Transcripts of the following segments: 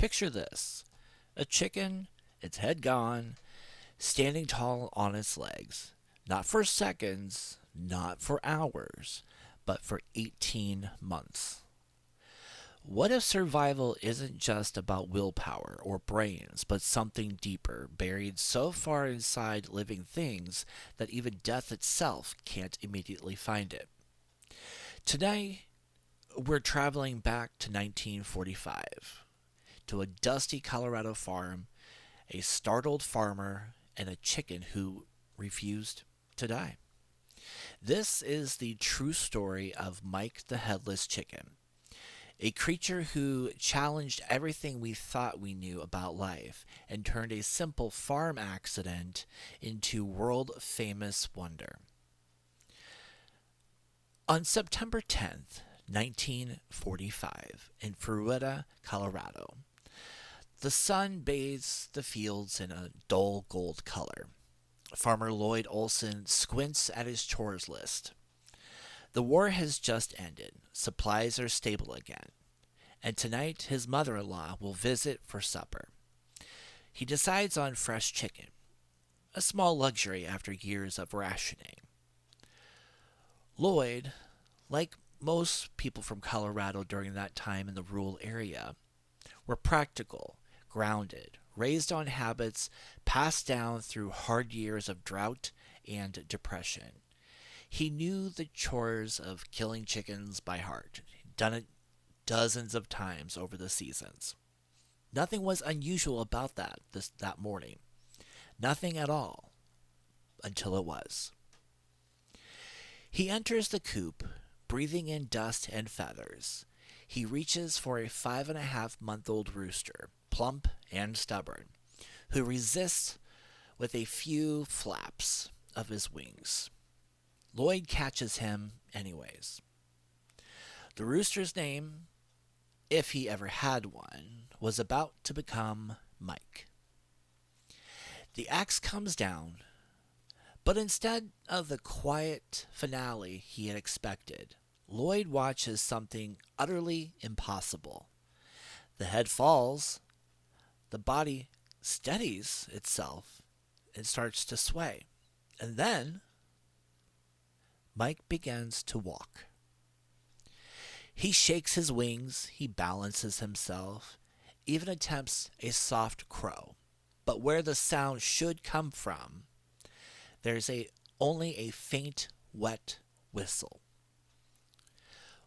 Picture this: a chicken, its head gone, standing tall on its legs. Not for seconds, not for hours, but for 18 months. What if survival isn't just about willpower or brains, but something deeper, buried so far inside living things that even death itself can't immediately find it? Today, we're traveling back to 1945, to a dusty Colorado farm, a startled farmer, and a chicken who refused to die. This is the true story of Mike the Headless Chicken, a creature who challenged everything we thought we knew about life and turned a simple farm accident into world famous wonder. On September 10th, 1945, in Fruita, Colorado, the sun bathes the fields in a dull gold color. Farmer Lloyd Olson squints at his chores list. The war has just ended, supplies are stable again, and tonight his mother in law will visit for supper. He decides on fresh chicken, a small luxury after years of rationing. Lloyd, like most people from Colorado during that time in the rural area, were practical, grounded, raised on habits passed down through hard years of drought and depression. He knew the chores of killing chickens by heart, done it dozens of times over the seasons. Nothing was unusual about that morning. Nothing at all, until it was. He enters the coop, breathing in dust and feathers. He reaches for a 5.5-month-old rooster, plump and stubborn, who resists with a few flaps of his wings. Lloyd catches him anyways. The rooster's name, if he ever had one, was about to become Mike. The axe comes down, but instead of the quiet finale he had expected, Lloyd watches something utterly impossible. The head falls, the body steadies itself, and starts to sway. And then Mike begins to walk. He shakes his wings, he balances himself, even attempts a soft crow. But where the sound should come from, there's only a faint, wet whistle.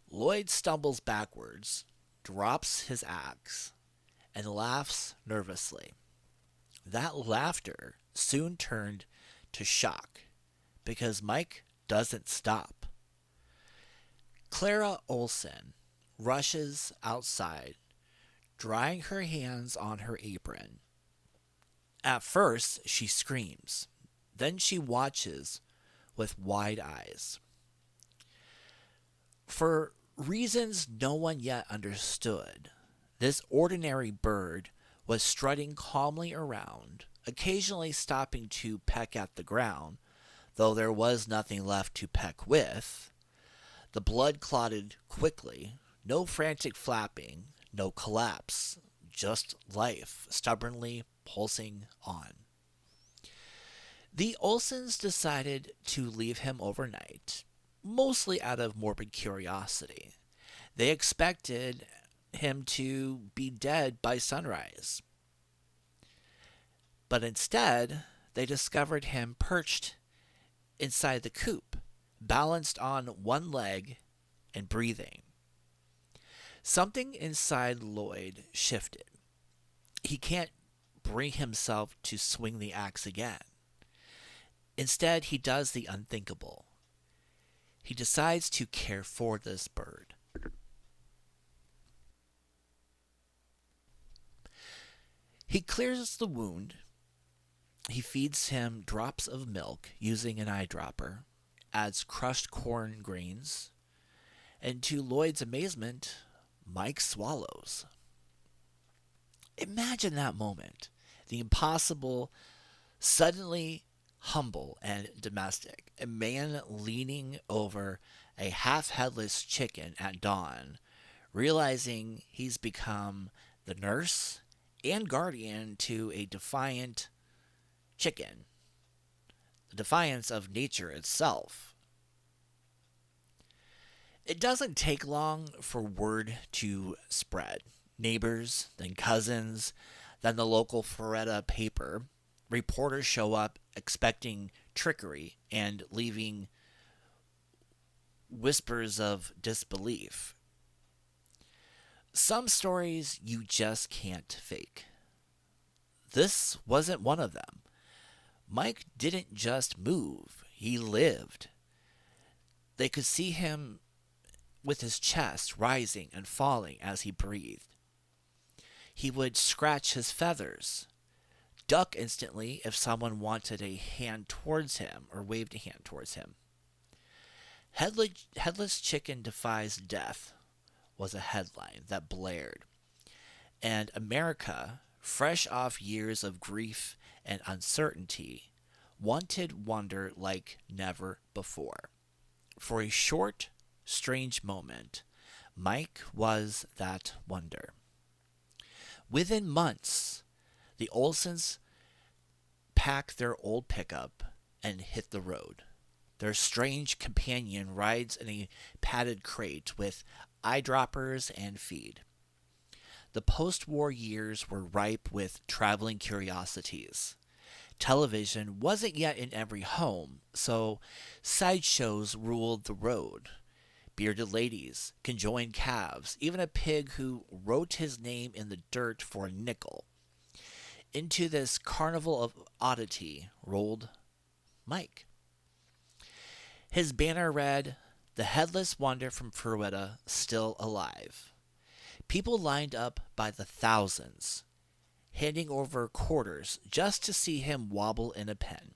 Lloyd stumbles backwards, drops his axe, and laughs nervously. That laughter soon turned to shock, because Mike doesn't stop. Clara Olson rushes outside, drying her hands on her apron. At first, she screams. Then she watches with wide eyes. For reasons no one yet understood, this ordinary bird was strutting calmly around, occasionally stopping to peck at the ground, though there was nothing left to peck with. The blood clotted quickly, no frantic flapping, no collapse, just life stubbornly pulsing on. The Olsons decided to leave him overnight, mostly out of morbid curiosity. They expected him to be dead by sunrise. But instead, they discovered him perched inside the coop, balanced on one leg and breathing. Something inside Lloyd shifted. He can't bring himself to swing the axe again. Instead, he does the unthinkable. He decides to care for this bird. He clears the wound. He feeds him drops of milk using an eyedropper, adds crushed corn grains, and to Lloyd's amazement, Mike swallows. Imagine that moment. The impossible, suddenly humble and domestic. A man leaning over a half-headless chicken at dawn, realizing he's become the nurse and guardian to a defiant chicken, the defiance of nature itself. It doesn't take long for word to spread. Neighbors, then cousins, then the local Florida paper. Reporters show up expecting trickery and leaving whispers of disbelief. Some stories you just can't fake. This wasn't one of them. Mike didn't just move, he lived. They could see him with his chest rising and falling as he breathed. He would scratch his feathers, duck instantly if someone wanted a hand towards him or waved a hand towards him. Headless Chicken Defies Death was a headline that blared, and America, fresh off years of grief and uncertainty, wanted wonder like never before. For a short, strange moment, Mike was that wonder. Within months, the Olsons packed their old pickup and hit the road. Their strange companion rides in a padded crate with eyedroppers and feed. The post-war years were ripe with traveling curiosities. Television wasn't yet in every home, so sideshows ruled the road. Bearded ladies, conjoined calves, even a pig who wrote his name in the dirt for a nickel. Into this carnival of oddity rolled Mike. His banner read, "The Headless Wonder from Florida still alive." People lined up by the thousands, handing over quarters just to see him wobble in a pen.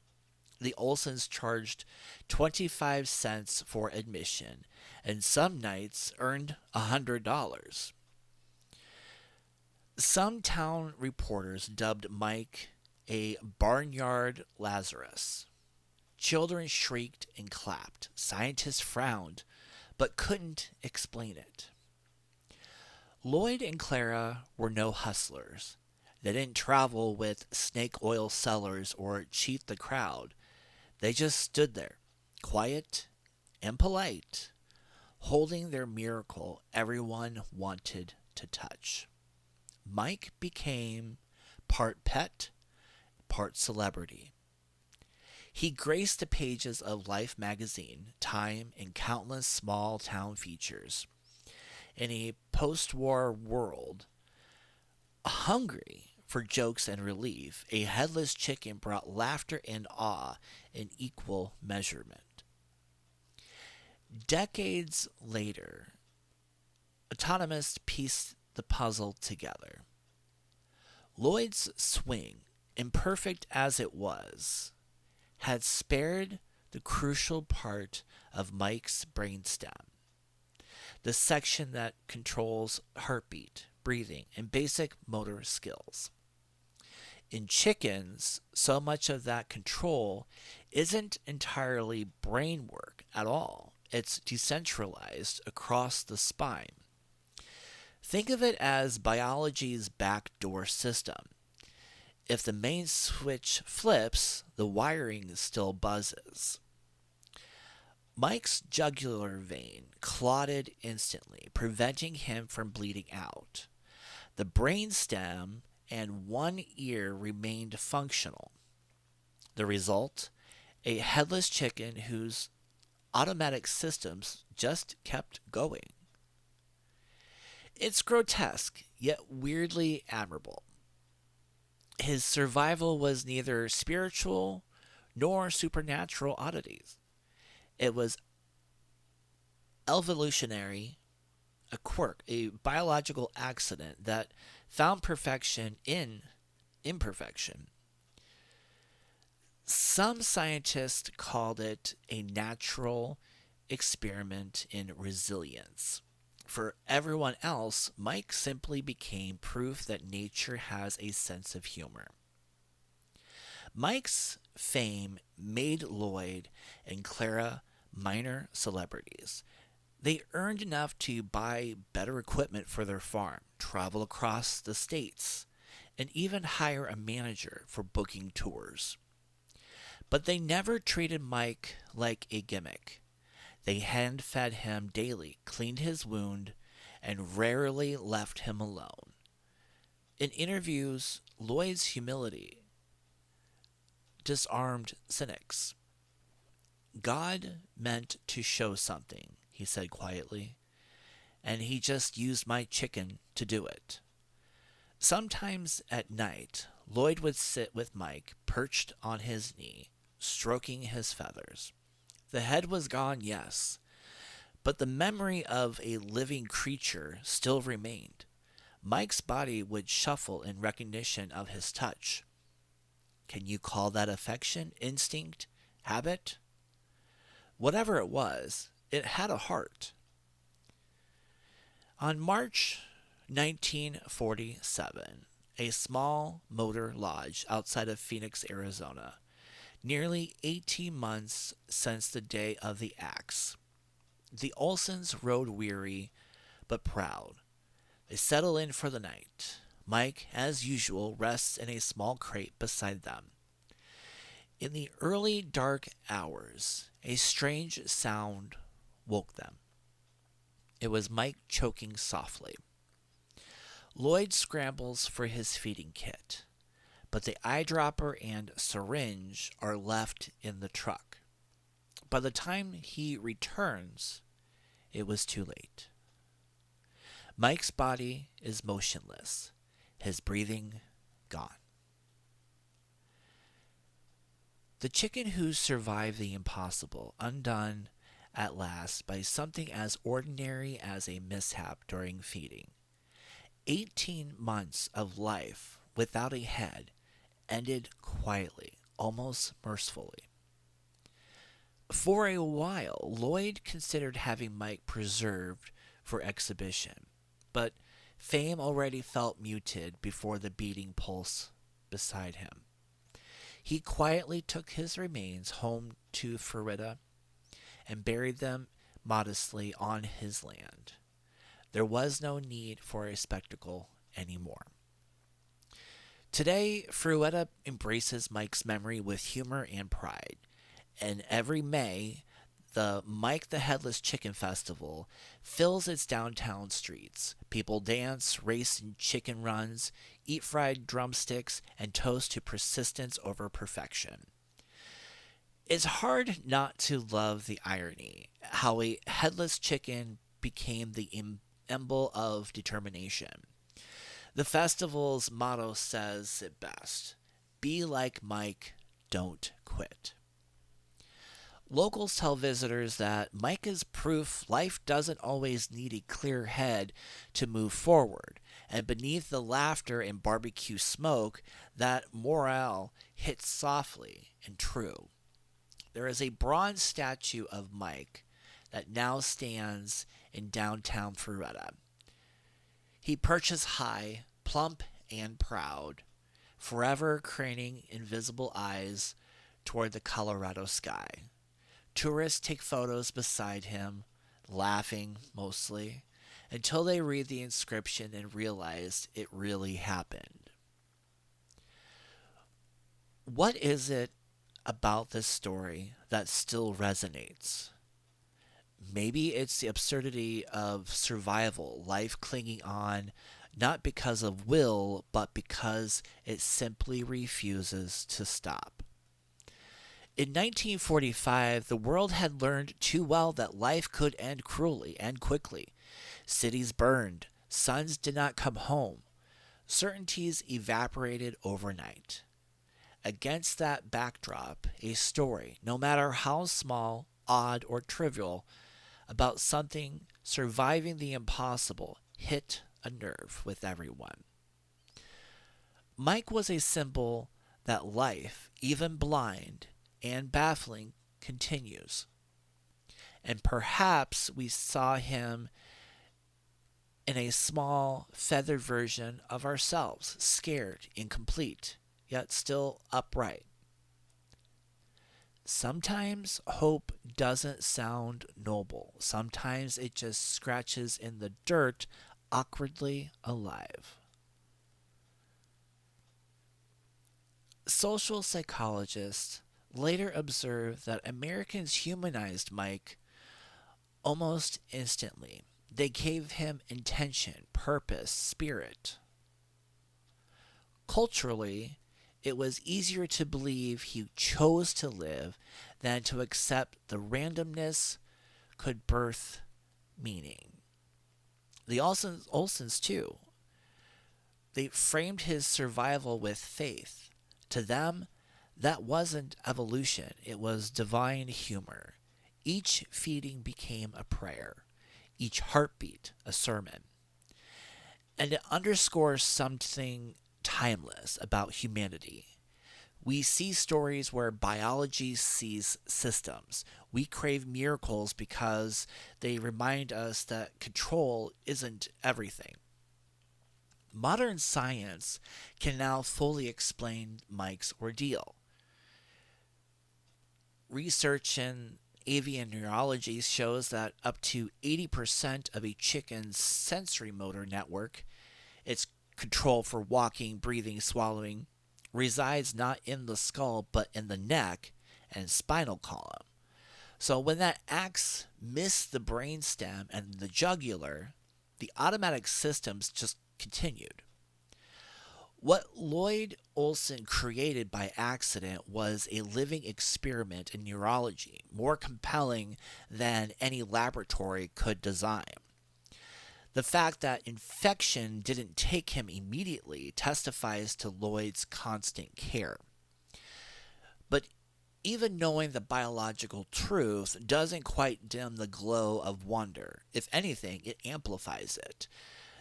The Olsons charged 25 cents for admission, and some nights earned $100. Some town reporters dubbed Mike a barnyard Lazarus. Children shrieked and clapped. Scientists frowned, but couldn't explain it. Lloyd and Clara were no hustlers. They didn't travel with snake oil sellers or cheat the crowd. They just stood there, quiet and polite, holding their miracle everyone wanted to touch. Mike became part pet, part celebrity. He graced the pages of Life magazine, Time, and countless small town features. In a post-war world hungry for jokes and relief, a headless chicken brought laughter and awe in equal measurement. Decades later, autonomists pieced the puzzle together. Lloyd's swing, imperfect as it was, had spared the crucial part of Mike's brainstem, the section that controls heartbeat, breathing, and basic motor skills. In chickens, so much of that control isn't entirely brain work at all. It's decentralized across the spine. Think of it as biology's backdoor system. If the main switch flips, the wiring still buzzes. Mike's jugular vein clotted instantly, preventing him from bleeding out. The brainstem and one ear remained functional. The result? A headless chicken whose automatic systems just kept going. It's grotesque, yet weirdly admirable. His survival was neither spiritual nor supernatural oddities. It was evolutionary, a quirk, a biological accident that found perfection in imperfection. Some scientists called it a natural experiment in resilience. For everyone else, Mike simply became proof that nature has a sense of humor. Mike's fame made Lloyd and Clara minor celebrities. They earned enough to buy better equipment for their farm, travel across the states, and even hire a manager for booking tours. But they never treated Mike like a gimmick. They hand fed him daily, cleaned his wound, and rarely left him alone. In interviews, Lloyd's humility disarmed cynics. God meant to show something, he said quietly, and he just used my chicken to do it. Sometimes at night, Lloyd would sit with Mike perched on his knee, stroking his feathers. The head was gone, yes, but the memory of a living creature still remained. Mike's body would shuffle in recognition of his touch. Can you call that affection, instinct, habit? Whatever it was, it had a heart. On March 1947, a small motor lodge outside of Phoenix, Arizona, nearly 18 months since the day of the axe. The Olsons rode weary but proud. They settle in for the night. Mike, as usual, rests in a small crate beside them. In the early dark hours, a strange sound woke them. It was Mike choking softly. Lloyd scrambles for his feeding kit, but the eyedropper and syringe are left in the truck. By the time he returns, it was too late. Mike's body is motionless, his breathing gone. The chicken who survived the impossible, undone at last by something as ordinary as a mishap during feeding. 18 months of life without a head ended quietly, almost mercifully. For a while, Lloyd considered having Mike preserved for exhibition, but fame already felt muted before the beating pulse beside him. He quietly took his remains home to Florida and buried them modestly on his land. There was no need for a spectacle anymore. Today, Fruetta embraces Mike's memory with humor and pride, and every May, the Mike the Headless Chicken Festival fills its downtown streets. People dance, race in chicken runs, eat fried drumsticks, and toast to persistence over perfection. It's hard not to love the irony, how a headless chicken became the emblem of determination. The festival's motto says it best: be like Mike, don't quit. Locals tell visitors that Mike is proof life doesn't always need a clear head to move forward, and beneath the laughter and barbecue smoke, that morale hits softly and true. There is a bronze statue of Mike that now stands in downtown Florida. He perches high, plump and proud, forever craning invisible eyes toward the Colorado sky. Tourists take photos beside him, laughing mostly, until they read the inscription and realize it really happened. What is it about this story that still resonates? Maybe it's the absurdity of survival, life clinging on not because of will, but because it simply refuses to stop. In 1945, the world had learned too well that life could end cruelly and quickly. Cities burned, sons did not come home, certainties evaporated overnight. Against that backdrop, a story, no matter how small, odd, or trivial, about something surviving the impossible hit a nerve with everyone. Mike was a symbol that life, even blind and baffling, continues. And perhaps we saw him in a small, feathered version of ourselves, scared, incomplete, yet still upright. Sometimes hope doesn't sound noble. Sometimes it just scratches in the dirt, awkwardly alive. Social psychologists later observed that Americans humanized Mike almost instantly. They gave him intention, purpose, spirit. Culturally, it was easier to believe he chose to live than to accept the randomness could birth meaning. The Olsons, too, they framed his survival with faith. To them, that wasn't evolution, it was divine humor. Each feeding became a prayer, each heartbeat a sermon. And it underscores something timeless about humanity. We see stories where biology sees systems. We crave miracles because they remind us that control isn't everything. Modern science can now fully explain Mike's ordeal. Research in avian neurology shows that up to 80% of a chicken's sensory motor network, its control for walking, breathing, swallowing, resides not in the skull but in the neck and spinal column. So when that axe missed the brainstem and the jugular, the automatic systems just continued. What Lloyd Olson created by accident was a living experiment in neurology, more compelling than any laboratory could design. The fact that infection didn't take him immediately testifies to Lloyd's constant care. But even knowing the biological truth doesn't quite dim the glow of wonder. If anything, it amplifies it.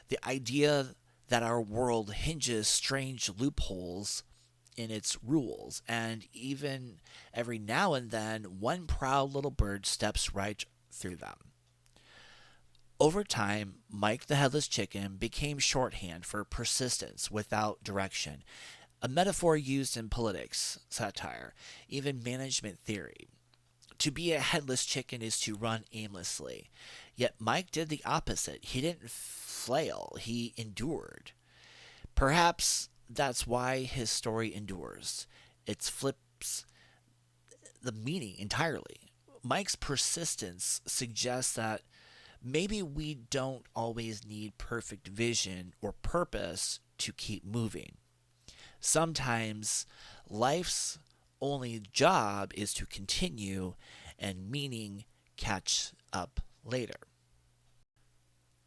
The idea that our world hinges strange loopholes in its rules, and even every now and then, one proud little bird steps right through them. Over time, Mike the Headless Chicken became shorthand for persistence without direction, a metaphor used in politics, satire, even management theory. To be a headless chicken is to run aimlessly. Yet Mike did the opposite. He didn't flail, he endured. Perhaps that's why his story endures. It flips the meaning entirely. Mike's persistence suggests that maybe we don't always need perfect vision or purpose to keep moving. Sometimes life's only job is to continue and meaning catch up later.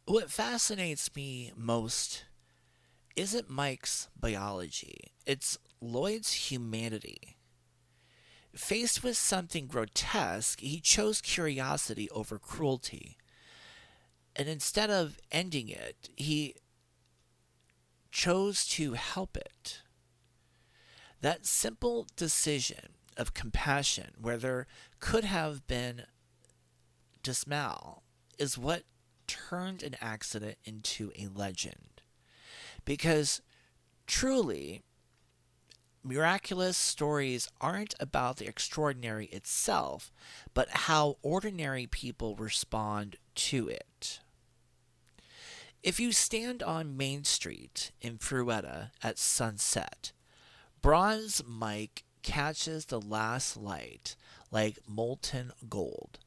What fascinates me most isn't Mike's biology, it's Lloyd's humanity. Faced with something grotesque, he chose curiosity over cruelty. And instead of ending it, he chose to help it. That simple decision of compassion, where there could have been dismal, is what turned an accident into a legend. Because truly, miraculous stories aren't about the extraordinary itself, but how ordinary people respond to it. If you stand on Main Street in Fruetta at sunset, Bronze Mike catches the last light like molten gold.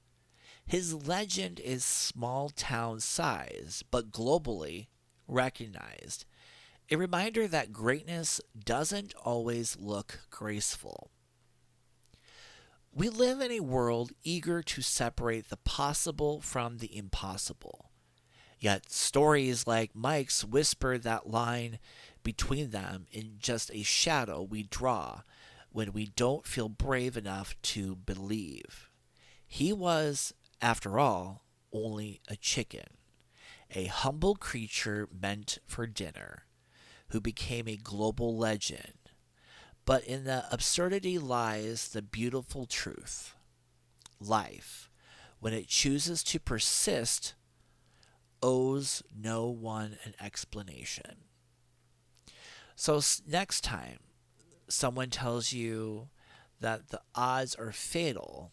His legend is small town size, but globally recognized. A reminder that greatness doesn't always look graceful. We live in a world eager to separate the possible from the impossible. Yet stories like Mike's whisper that line between them in just a shadow we draw when we don't feel brave enough to believe. He was, after all, only a chicken, a humble creature meant for dinner, who became a global legend. But in the absurdity lies the beautiful truth. Life, when it chooses to persist, owes no one an explanation. So next time someone tells you that the odds are fatal,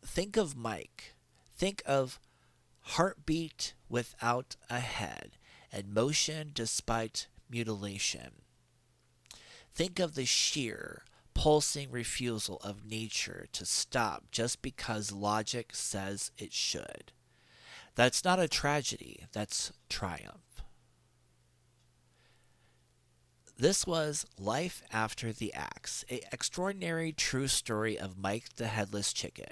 think of Mike. Think of heartbeat without a head and motion despite mutilation. Think of the sheer, pulsing refusal of nature to stop just because logic says it should. That's not a tragedy, that's triumph. This was Life After the Axe, an extraordinary true story of Mike the Headless Chicken.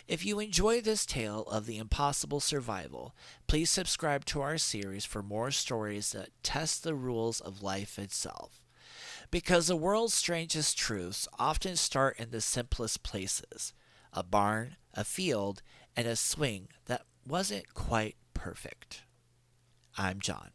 If you enjoy this tale of the impossible survival, please subscribe to our series for more stories that test the rules of life itself. Because the world's strangest truths often start in the simplest places: a barn, a field, and a swing that wasn't quite perfect. I'm John.